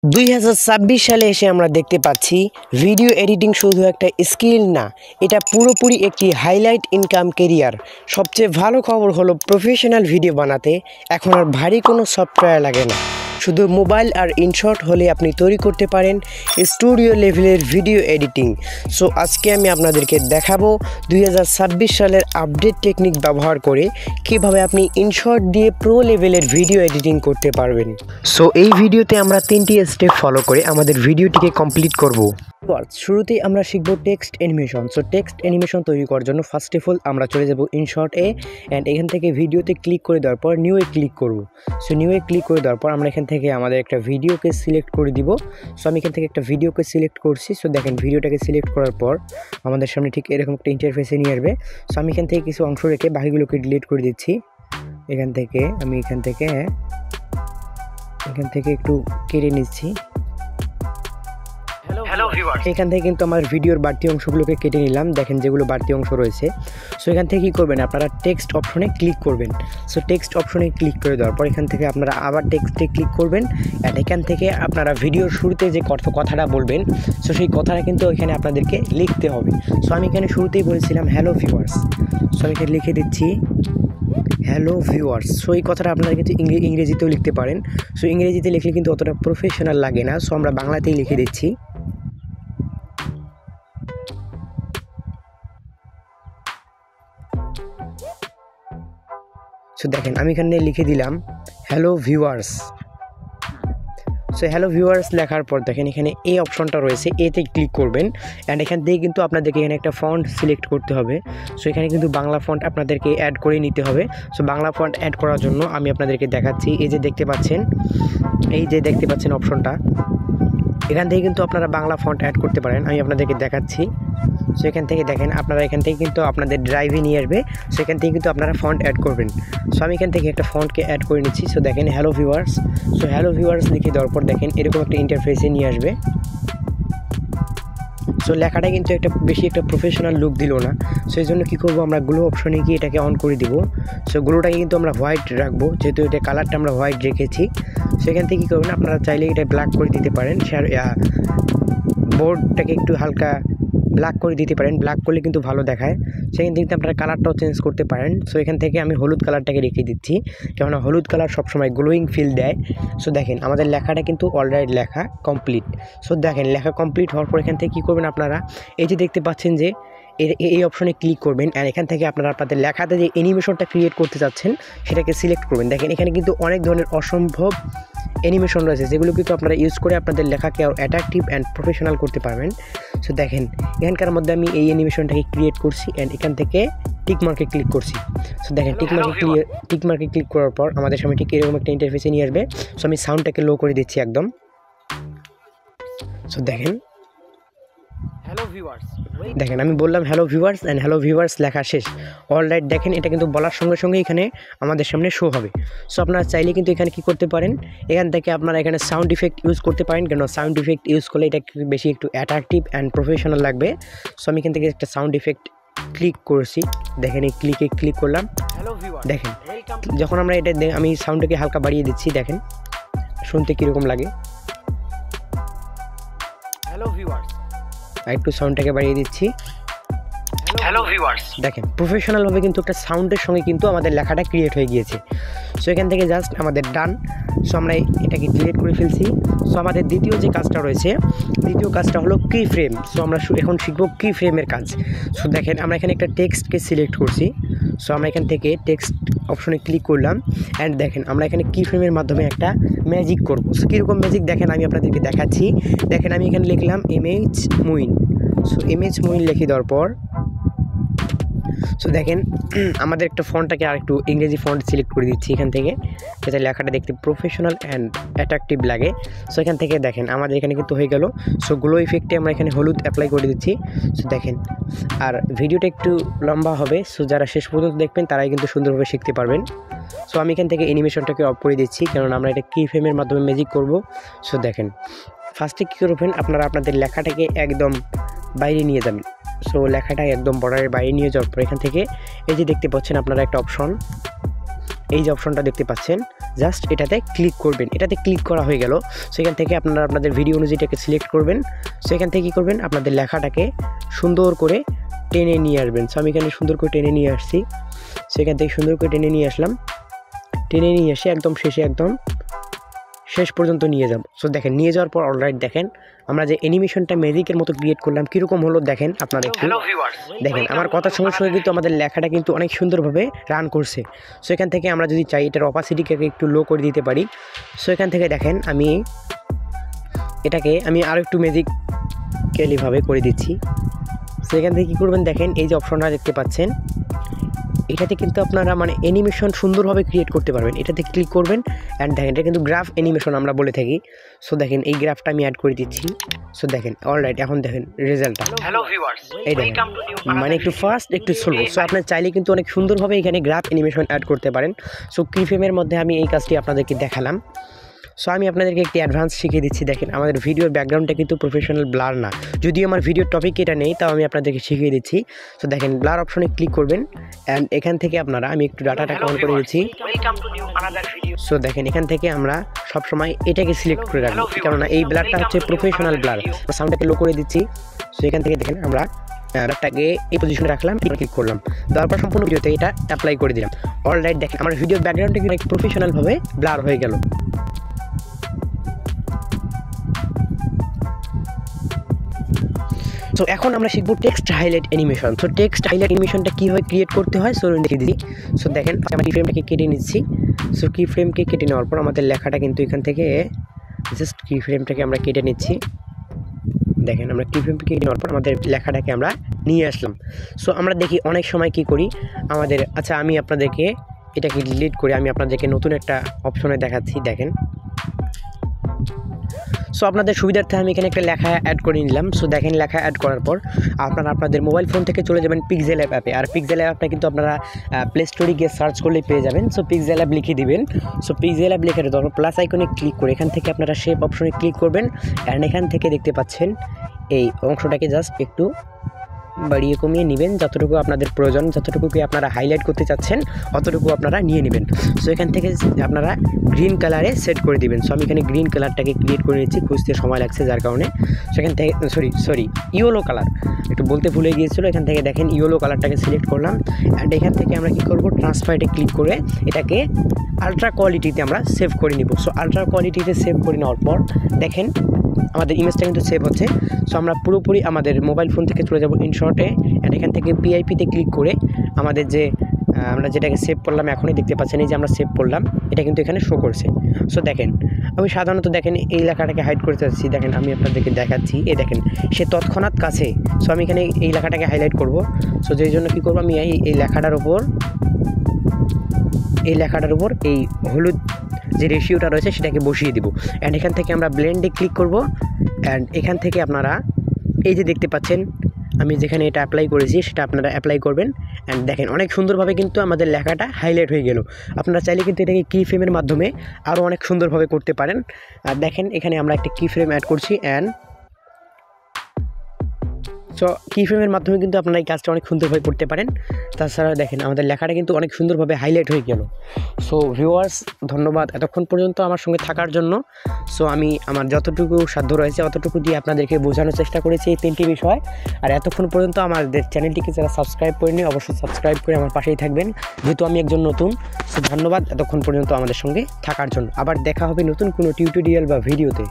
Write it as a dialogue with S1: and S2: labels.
S1: 2026 সালে এসে আমরা দেখতে পাচ্ছি ভিডিও এডিটিং শুধু একটা স্কিল না, এটা পুরোপুরি একটি হাইলাইট ইনকাম কেরিয়ার। সবচেয়ে ভালো খবর হলো প্রফেশনাল ভিডিও বানাতে এখন আর ভারী কোনো সফটওয়্যার লাগে না। শুধু মোবাইল আর ইনশর্ট হলে আপনি তৈরি করতে পারেন স্টুডিও লেভেলের ভিডিও এডিটিং। সো আজকে আমি আপনাদেরকে দেখাবো 2026 সালের আপডেট টেকনিক ব্যবহার করে কিভাবে আপনি ইনশর্ট দিয়ে প্রো লেভেলের ভিডিও এডিটিং করতে পারবেন। সো এই ভিডিওতে আমরা 3টি স্টেপ ফলো করে আমাদের ভিডিওটিকে কমপ্লিট করব। শুরুতেই আমরা শিখব text animation. So text animation তৈরি করার জন্য ফার্স্ট অফ অল আমরা চলে যাব ইনশর্ট অ্যান্ড এখান থেকে ভিডিওতে ক্লিক করে দেওয়ার পর নিউ ক্লিক করব। সো নিউ ক্লিক করে দেওয়ার পর আমরা এখান থেকে আমাদের একটা ভিডিওকে সিলেক্ট করে দিব। সো আমি এখান থেকে একটা ভিডিওকে সিলেক্ট করছি। সো দেখেন ভিডিওটাকে সিলেক্ট করার পর আমাদের সামনে ঠিক এরকম একটা ইন্টারফেসে নিয়ে আসবে। সো আমি এখান থেকে কিছু অংশ রেখে বাকিগুলোকে ডিলিট করে দিচ্ছি। এখান থেকে একটু কেটে নিচ্ছি। এখান থেকে কিন্তু আমার ভিডিওর বাড়তি অংশগুলোকে কেটে নিলাম। দেখেন যেগুলো বাড়তি অংশ রয়েছে। সো এখান থেকে কী করবেন, আপনারা টেক্সট অপশনে ক্লিক করবেন। সো টেক্সট অপশনে ক্লিক করে দেওয়ার পর এখান থেকে আপনারা আবার টেক্সটে ক্লিক করবেন অ্যান্ড এখান থেকে আপনারা ভিডিওর শুরুতে যে কথাটা বলবেন, সো সেই কথাটা কিন্তু এখানে আপনাদেরকে লিখতে হবে। সো আমি এখানে শুরুতেই বলেছিলাম হ্যালো ভিউয়ার্স। সো আমি এখানে লিখে দিচ্ছি হ্যালো ভিউয়ার্স। সো এই কথাটা আপনারা কিন্তু ইংরেজিতেও লিখতে পারেন। সো ইংরেজিতে লিখলে কিন্তু অতটা প্রফেশনাল লাগে না। সো আমরা বাংলাতেই লিখে দিচ্ছি। সো দেখেন আমি এখানে লিখে দিলাম hello viewers. So hello viewers লেখার পর দেখেন এখানে এই অপশনটা রয়েছে, এতে ক্লিক করবেন অ্যান্ড এখান থেকে কিন্তু আপনাদেরকে এখানে একটা ফন্ট সিলেক্ট করতে হবে। সো এখানে কিন্তু বাংলা ফন্ট আপনাদেরকে অ্যাড করে নিতে হবে। সো বাংলা ফন্ট অ্যাড করার জন্য আমি আপনাদেরকে দেখাচ্ছি। এই যে দেখতে পাচ্ছেন অপশনটা, এখান থেকে কিন্তু আপনারা বাংলা ফন্ট অ্যাড করতে পারেন। আমি আপনাদেরকে দেখাচ্ছি। সো এখান থেকে দেখেন আপনারা এখান থেকে কিন্তু আপনাদের ড্রাইভে নিয়ে আসবে। সো এখান থেকে কিন্তু আপনারা ফন্ট অ্যাড করবেন। সো আমি এখান থেকে একটা ফন্টকে অ্যাড করে নিচ্ছি। সো দেখেন hello viewers. So hello viewers লিখে দেওয়ার পর দেখেন এরকম একটা ইন্টারফেসে নিয়ে আসবে। সো লেখাটা কিন্তু বেশি একটা প্রফেশনাল লুক দিল না। সো এই জন্য কী করবো, আমরা গ্লো অপশনে গিয়ে এটাকে অন করে দিব। সো গ্লোটাকে কিন্তু আমরা হোয়াইট রাখবো, যেহেতু এটা কালারটা আমরা হোয়াইট রেখেছি। সো এখান থেকে কী করবেন, আপনারা চাইলে এটা ব্ল্যাক করে দিতে পারেন। বোর্ডটাকে একটু হালকা ব্ল্যাক করে দিতে পারেন, ব্ল্যাক করলে কিন্তু ভালো দেখায়। সেখান থেকে আপনারা কালারটাও চেঞ্জ করতে পারেন। সো এখান থেকে আমি হলুদ কালারটাকে রেখে দিচ্ছি, কেননা হলুদ কালার সবসময় গ্লোয়িং ফিল দেয়। সো দেখেন আমাদের লেখাটা কিন্তু অলরেডি লেখা কমপ্লিট। সো দেখেন লেখা কমপ্লিট হওয়ার পর এখান থেকে কী করবেন, আপনারা এই যে দেখতে পাচ্ছেন যে এই অপশনে ক্লিক করবেন অ্যান্ড এখান থেকে আপনারা আপনাদের লেখাতে যে অ্যানিমেশনটা ক্রিয়েট করতে চাচ্ছেন সেটাকে সিলেক্ট করবেন। দেখেন এখানে কিন্তু অনেক ধরনের অসম্ভব অ্যানিমেশন রয়েছে, যেগুলো কিন্তু আপনারা ইউজ করে আপনাদের লেখাকে আরও অ্যাট্রাকটিভ অ্যান্ড প্রফেশনাল করতে পারবেন। সো দেখেন এখানকার মধ্যে আমি এই অ্যানিমেশনটাকে ক্রিয়েট করছি অ্যান্ড এখান থেকে টিকমার্কে ক্লিক করছি। সো দেখেন টিকমার্কে ক্লিক করার পর আমাদের সামনে ঠিক এরকম একটা ইন্টারফেসে নিয়ে আসবে। সো আমি সাউন্ডটাকে লো করে দিচ্ছি একদম। সো দেখেন আমি বললাম hello viewers and hello viewers লেখা শেষ। অলরাইট দেখেন এটা কিন্তু বলার সঙ্গে সঙ্গে এখানে আমাদের সামনে শো হবে। সো আপনারা চাইলে কিন্তু এখানে কী করতে পারেন, এখান থেকে আপনারা এখানে সাউন্ড ইফেক্ট ইউজ করতে পারেন, কেন সাউন্ড ইফেক্ট ইউজ করলে এটা বেশি একটু অ্যাট্রাকটিভ অ্যান্ড প্রফেশনাল লাগবে। সো আমি এখান থেকে একটা সাউন্ড ইফেক্ট ক্লিক করছি। দেখেন এই ক্লিক করলাম। দেখেন যখন আমরা এটা আমি সাউন্ডটাকে হালকা বাড়িয়ে দিচ্ছি, দেখেন শুনতে কীরকম লাগে। একটু সাউন্ডটাকে বাড়িয়ে দিচ্ছি। হ্যালো ভিউয়ার্স, দেখেন প্রফেশনালভাবে কিন্তু একটা সাউন্ডের সঙ্গে কিন্তু আমাদের লেখাটা ক্রিয়েট হয়ে গিয়েছে। সো এখান থেকে জাস্ট আমাদের ডান। সো আমরা এটাকে ডিলিট করে ফেলছি। সো আমাদের দ্বিতীয় যে কাজটা রয়েছে, দ্বিতীয় কাজটা হলো কি ফ্রেম। সো আমরা এখন শিখবো কি ফ্রেমের কাজ। সো দেখেন আমরা এখানে একটা টেক্সটকে সিলেক্ট করছি। সো আমরা এখান থেকে টেক্সট অপশনে ক্লিক করলাম অ্যান্ড দেখেন আমরা এখানে কি ফ্রেমের মাধ্যমে একটা ম্যাজিক করবো। সো কীরকম ম্যাজিক দেখেন আমি আপনাদেরকে দেখাচ্ছি। দেখেন আমি এখানে লিখলাম MH Muin. So MH Muin লিখে দেওয়ার পর সো দেখেন আমাদের একটা ফন্টটাকে আর একটু ইংরেজি ফন্ট সিলেক্ট করে দিচ্ছি এখান থেকে, যাতে লেখাটা দেখতে প্রফেশনাল অ্যান্ড অ্যাট্রাকটিভ লাগে। সো এখান থেকে দেখেন আমাদের এখানে কিন্তু হয়ে গেল। সো গ্লো ইফেক্টে আমরা এখানে হলুদ অ্যাপ্লাই করে দিচ্ছি। সো দেখেন আর ভিডিওটা একটু লম্বা হবে। সো যারা শেষ পর্যন্ত দেখবেন তারাই কিন্তু সুন্দরভাবে শিখতে পারবেন। সো আমি এখান থেকে অ্যানিমেশনটাকে অফ করে দিচ্ছি, কারণ আমরা এটা কি ফ্রেমের মাধ্যমে ম্যাজিক করব। সো দেখেন ফার্স্টে কী করবেন, আপনারা আপনাদের লেখাটাকে একদম বাইরে নিয়ে যাবেন। সো লেখাটা একদম বর্ডারের বাইরে নিয়ে যাওয়ার পর এখান থেকে এই যে দেখতে পাচ্ছেন আপনারা একটা অপশন, এই যে অপশনটা দেখতে পাচ্ছেন, জাস্ট এটাতে ক্লিক করবেন। এটাতে ক্লিক করা হয়ে গেল। সেখান থেকে আপনারা আপনাদের ভিডিও অনুযায়ীটাকে সিলেক্ট করবেন। সেখান থেকে কী করবেন, আপনাদের লেখাটাকে সুন্দর করে টেনে নিয়ে আসবেন। সো আমি এখানে সুন্দর করে টেনে নিয়ে আসছি। সেখান থেকে সুন্দর করে টেনে নিয়ে আসলাম। টেনে নিয়ে এসে একদম শেষ পর্যন্ত নিয়ে যাব। সো দেখেন, নিয়ে যাওয়ার পর অলরাইট দেখেন আমরা যে অ্যানিমেশনটা ম্যাজিকের মতো ক্রিয়েট করলাম কীরকম হলো দেখেন আপনারা একটু দেখেন। আমার কথার সঙ্গে সঙ্গে কিন্তু আমাদের লেখাটা কিন্তু অনেক সুন্দরভাবে রান করছে। সো এখান থেকে আমরা যদি চাই এটার অপাসিটিকে একটু লো করে দিতে পারি। সো এখান থেকে দেখেন এটাকে আমি আরও একটু ম্যাজিক্যালিভাবে করে দিচ্ছি। সো এখান থেকে কী করবেন দেখেন, এই যে অপশনটা দেখতে পাচ্ছেন, এটাতে কিন্তু আপনারা মানে অ্যানিমেশন সুন্দরভাবে ক্রিয়েট করতে পারবেন। এটাতে ক্লিক করবেন অ্যান্ড দেখেন এটা কিন্তু গ্রাফ অ্যানিমেশন আমরা বলে থাকি। সো দেখেন এই গ্রাফটা আমি অ্যাড করে দিচ্ছি। সো দেখেন অলরাইট, এখন দেখেন রেজাল্টটা। এই দেখেন মানে একটু ফাস্ট একটু স্লো। সো আপনার চাইলে কিন্তু অনেক সুন্দরভাবে এখানে গ্রাফ অ্যানিমেশন অ্যাড করতে পারেন। সো কিফ্রেমের মধ্যে আমি এই কাজটি আপনাদেরকে দেখালাম। সো আমি আপনাদেরকে একটি অ্যাডভান্স শিখিয়ে দিচ্ছি। দেখেন আমাদের ভিডিওর ব্যাকগ্রাউন্ডটা কিন্তু প্রফেশনাল ব্লার না, যদিও আমার ভিডিওর টপিক এটা নেই, তাও আমি আপনাদেরকে শিখিয়ে দিচ্ছি। সো দেখেন ব্লার অপশনে ক্লিক করবেন অ্যান্ড এখান থেকে আপনারা আমি একটু ডাটাটা অন করে দিচ্ছি। সো দেখেন এখান থেকে আমরা সবসময় এটাকে সিলেক্ট করে রাখবো, কেননা এই ব্লারটা হচ্ছে প্রফেশনাল ব্লার। সাউন্ডটাকে লো করে দিচ্ছি। সো এখান থেকে দেখেন আমরা ব্লারটাকে এই পজিশনে রাখলাম, ক্লিক করলাম, তারপর সম্পূর্ণ ভিডিওতে এটা অ্যাপ্লাই করে দিলাম। অলরাইট দেখেন আমার ভিডিওর ব্যাকগ্রাউন্ডটা কিন্তু প্রফেশনালভাবে ব্লার হয়ে গেল। সো এখন আমরা শিখবো text highlight animation. So text highlight অ্যানিমেশনটা কীভাবে ক্রিয়েট করতে হয় সো দেখিয়ে দিই। সো দেখেন আমরা কি ফ্রেমটাকে কেটে নিচ্ছি। সো কি ফ্রেমকে কেটে নেওয়ার পর আমাদের লেখাটা কিন্তু এখান থেকে জাস্ট কি ফ্রেমটাকে আমরা কেটে নিচ্ছি। দেখেন আমরা কি ফ্রেমকে কেটে নেওয়ার পর আমাদের লেখাটাকে আমরা নিয়ে আসলাম। সো আমরা দেখি অনেক সময় কি করি আমাদের, আচ্ছা আমি আপনাদেরকে এটাকে ডিলিট করে আমি আপনাদেরকে নতুন একটা অপশনে দেখাচ্ছি। দেখেন সো আপনাদের সুবিধার্থে আমি এখানে একটা লেখা অ্যাড করে নিলাম। সো দেখেন লেখা অ্যাড করার পর আপনারা আপনাদের মোবাইল ফোন থেকে চলে যাবেন পিক্সেল অ্যাপে। আর পিক্সেল অ্যাপটা কিন্তু আপনারা প্লে স্টোরে গিয়ে সার্চ করলেই পেয়ে যাবেন। সো পিক্সেল অ্যাপ লিখে দিবেন। সো পিক্সেল অ্যাপ লিখে ধরো প্লাস আইকনে ক্লিক করে এখান থেকে আপনারা শেপ অপশনে ক্লিক করবেন অ্যান্ড এখান থেকে দেখতে পাচ্ছেন এই অংশটাকে জাস্ট একটু বাড়িয়ে কমিয়ে নেবেন, যতটুকু আপনাদের প্রয়োজন, যতটুকু আপনারা হাইলাইট করতে চাচ্ছেন অতটুকু আপনারা নিয়ে নেবেন। সো এখান থেকে আপনারা গ্রিন কালারে সেট করে দিবেন। সো আমি এখানে গ্রিন কালারটাকে ক্রিয়েট করে নিচ্ছি, খুঁজতে সময় লাগছে যার কারণে। সেখান থেকে সরি ইয়েলো কালার একটু বলতে ভুলে গিয়েছিলো। এখান থেকে দেখেন ইয়েলো কালারটাকে সিলেক্ট করলাম অ্যান্ড এখান থেকে আমরা কী করবো, ট্রান্সফারেটে ক্লিক করে এটাকে আলট্রা কোয়ালিটিতে আমরা সেভ করে নিব। সো আলট্রা কোয়ালিটিতে সেভ করে নেওয়ার পর দেখেন আমাদের ইমেজটা কিন্তু সেভ হচ্ছে। সো আমরা পুরোপুরি আমাদের মোবাইল ফোন থেকে চলে যাব ইনশর্টে অ্যান্ড এখান থেকে পিআইপিতে ক্লিক করে আমাদের যে আমরা যেটাকে সেভ করলাম এখনই দেখতে পাচ্ছেন এই যে আমরা সেভ করলাম, এটা কিন্তু এখানে শো করছে। সো দেখেন আমি সাধারণত দেখেন এই লেখাটাকে হাইড করতে চাচ্ছি। দেখেন আমি আপনাদেরকে দেখাচ্ছি, এই দেখেন সে তৎক্ষণাৎ কাছে। সো আমি এখানে এই লেখাটাকে হাইলাইট করব। সো যেই জন্য কী করবো, আমি এই লেখাটার উপর এই হলুদ যে রেশিওটা রয়েছে সেটাকে বসিয়ে দিব অ্যান্ড এখান থেকে আমরা ব্লেন্ডে ক্লিক করব অ্যান্ড এখান থেকে আপনারা এই যে দেখতে পাচ্ছেন আমি যেখানে এটা অ্যাপ্লাই করেছি সেটা আপনারা অ্যাপ্লাই করবেন অ্যান্ড দেখেন অনেক সুন্দরভাবে কিন্তু আমাদের লেখাটা হাইলাইট হয়ে গেল। আপনারা চাইলে কিন্তু এটাকে কি ফ্রেমের মাধ্যমে আরও অনেক সুন্দরভাবে করতে পারেন। আর দেখেন এখানে আমরা একটা কি ফ্রেম অ্যাড করছি অ্যান্ড সো কি ফ্রেমের মাধ্যমে কিন্তু আপনারা এই কাজটা অনেক সুন্দরভাবে করতে পারেন। তাছাড়া দেখেন আমাদের লেখাটা কিন্তু অনেক সুন্দরভাবে হাইলাইট হয়ে গেল। সো ভিউয়ার্স ধন্যবাদ এতক্ষণ পর্যন্ত আমার সঙ্গে থাকার জন্য। সো আমি আমার যতটুকু সাধ্য রয়েছে অতটুকু দিয়ে আপনাদেরকে বোঝানোর চেষ্টা করেছি এই 3টি বিষয়। আর এতক্ষণ পর্যন্ত আমাদের চ্যানেলটিকে যারা সাবস্ক্রাইব করেনি অবশ্যই সাবস্ক্রাইব করে আমার পাশেই থাকবেন, যেহেতু আমি একজন নতুন। সো ধন্যবাদ এতক্ষণ পর্যন্ত আমাদের সঙ্গে থাকার জন্য। আবার দেখা হবে নতুন কোনো টিউটোরিয়াল বা ভিডিওতে।